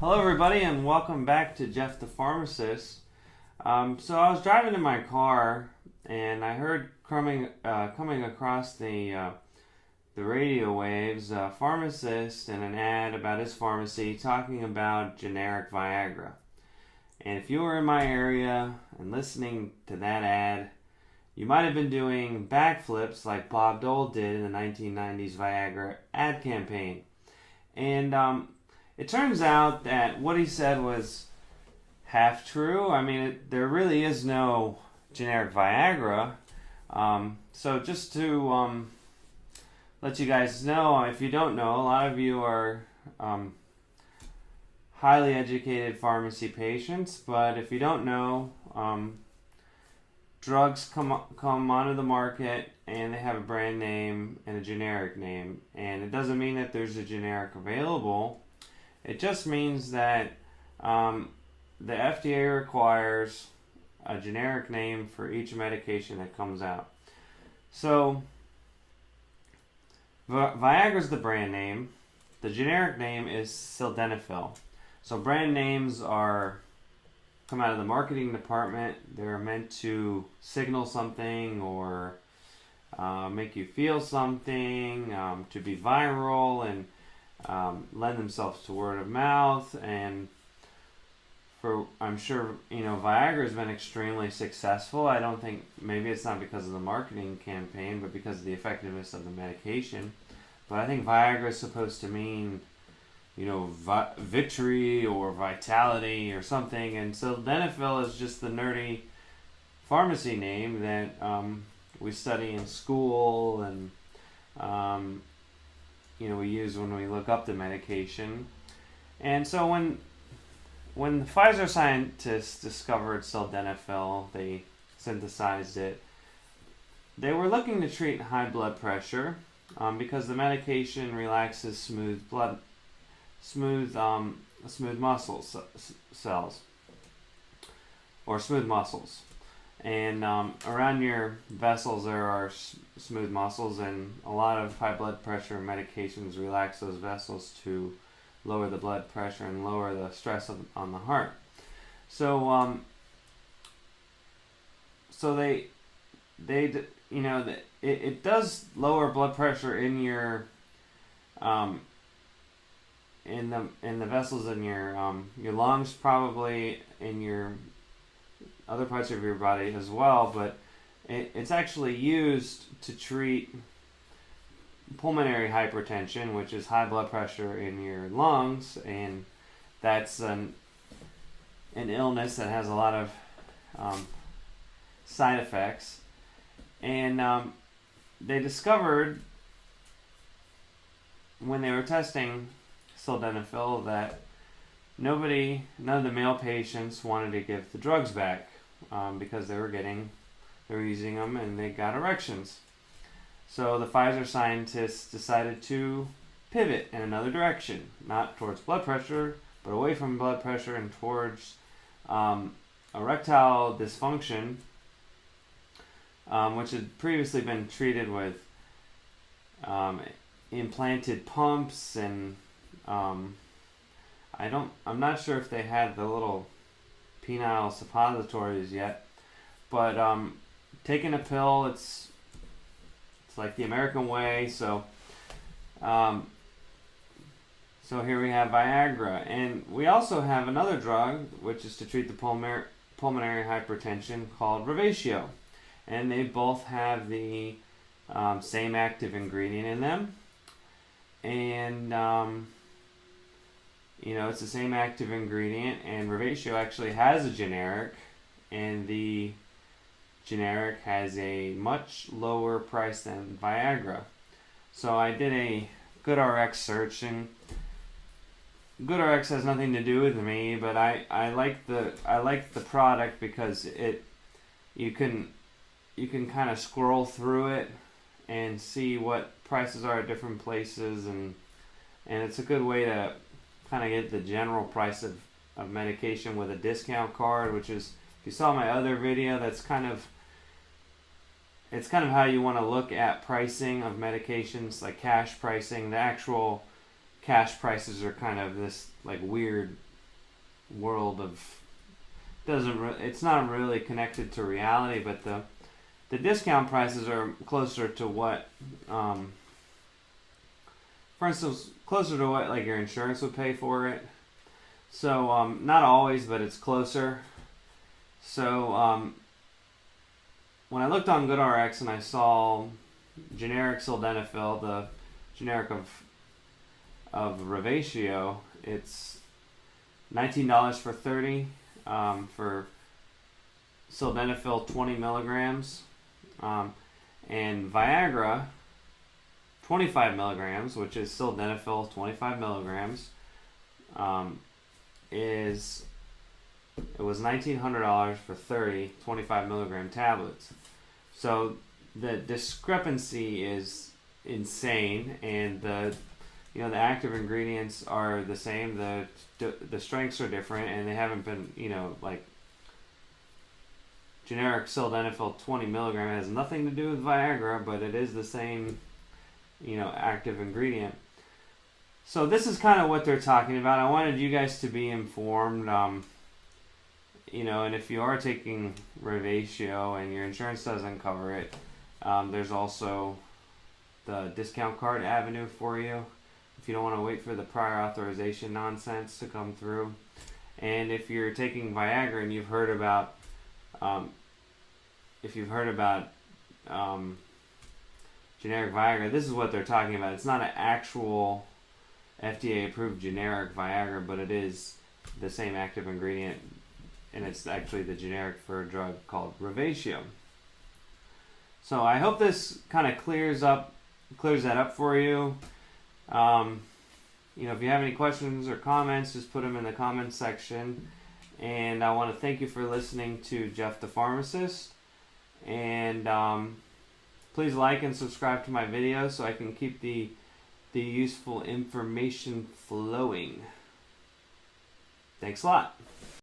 Hello, everybody, and welcome back to Jeff the Pharmacist. So I was driving in my car, and I heard coming across the radio waves, a pharmacist in an ad about his pharmacy talking about generic Viagra. And if you were in my area and listening to that ad, you might have been doing backflips like Bob Dole did in the 1990s Viagra ad campaign. And it turns out that what he said was half true. I mean, there really is no generic Viagra. So just to let you guys know, if you don't know, a lot of you are highly educated pharmacy patients, but if you don't know, drugs come onto the market and they have a brand name and a generic name, and it doesn't mean that there's a generic available. It just means that the FDA requires a generic name for each medication that comes out. So Viagra is the brand name. The generic name is Sildenafil. So brand names come out of the marketing department. They're meant to signal something or make you feel something, to be viral and lend themselves to word of mouth. And I'm sure Viagra has been extremely successful. I don't think, maybe it's not because of the marketing campaign, but because of the effectiveness of the medication. But I think Viagra is supposed to mean victory or vitality or something, and Sildenafil is just the nerdy pharmacy name that we study in school and we use when we look up the medication. And so when the Pfizer scientists discovered Sildenafil, they synthesized it. They were looking to treat high blood pressure because the medication relaxes smooth muscles cells, or smooth muscles, and around your vessels there are smooth muscles, and a lot of high blood pressure medications relax those vessels to lower the blood pressure and lower the stress on the heart. So it does lower blood pressure in your in the vessels in your lungs, probably in your other parts of your body as well, but it's actually used to treat pulmonary hypertension, which is high blood pressure in your lungs, and that's an illness that has a lot of side effects. And they discovered when they were testing Sildenafil that none of the male patients wanted to give the drugs back because they were using them and they got erections. So the Pfizer scientists decided to pivot in another direction, not towards blood pressure, but away from blood pressure and towards erectile dysfunction, which had previously been treated with implanted pumps, and I'm not sure if they had the little penile suppositories yet, but taking a pill, it's like the American way. So here we have Viagra, and we also have another drug which is to treat the pulmonary hypertension called Revatio, and they both have the same active ingredient in them, and it's the same active ingredient, and Revatio actually has a generic, and the generic has a much lower price than Viagra. So I did a GoodRx search, and GoodRx has nothing to do with me, but I like the product because you can kind of scroll through it and see what prices are at different places, and it's a good way to kind of get the general price of medication with a discount card, which is, if you saw my other video, it's kind of how you want to look at pricing of medications, like cash pricing. The actual cash prices are kind of this like weird world of it's not really connected to reality, but the discount prices are closer to what, for instance, closer to what like your insurance would pay for it. So not always, but it's closer. So when I looked on GoodRx and I saw generic Sildenafil, the generic of Revatio, it's $19 for 30 for Sildenafil 20 milligrams, and Viagra 25 milligrams, which is Sildenafil 25 milligrams, it was $1,900 for 30 25 milligram tablets. So the discrepancy is insane, and the active ingredients are the same. The strengths are different, and they haven't been, like generic Sildenafil 20 milligram has nothing to do with Viagra, but it is the same, active ingredient. So this is kind of what they're talking about. I wanted you guys to be informed, and if you are taking Revatio and your insurance doesn't cover it, there's also the discount card avenue for you if you don't want to wait for the prior authorization nonsense to come through. And if you're taking Viagra and you've heard about generic Viagra, this is what they're talking about. It's not an actual FDA-approved generic Viagra, but it is the same active ingredient, and it's actually the generic for a drug called Revatio. So I hope this kind of clears that up for you. If you have any questions or comments, just put them in the comments section. And I want to thank you for listening to Jeff the Pharmacist. And please like and subscribe to my videos so I can keep the useful information flowing. Thanks a lot.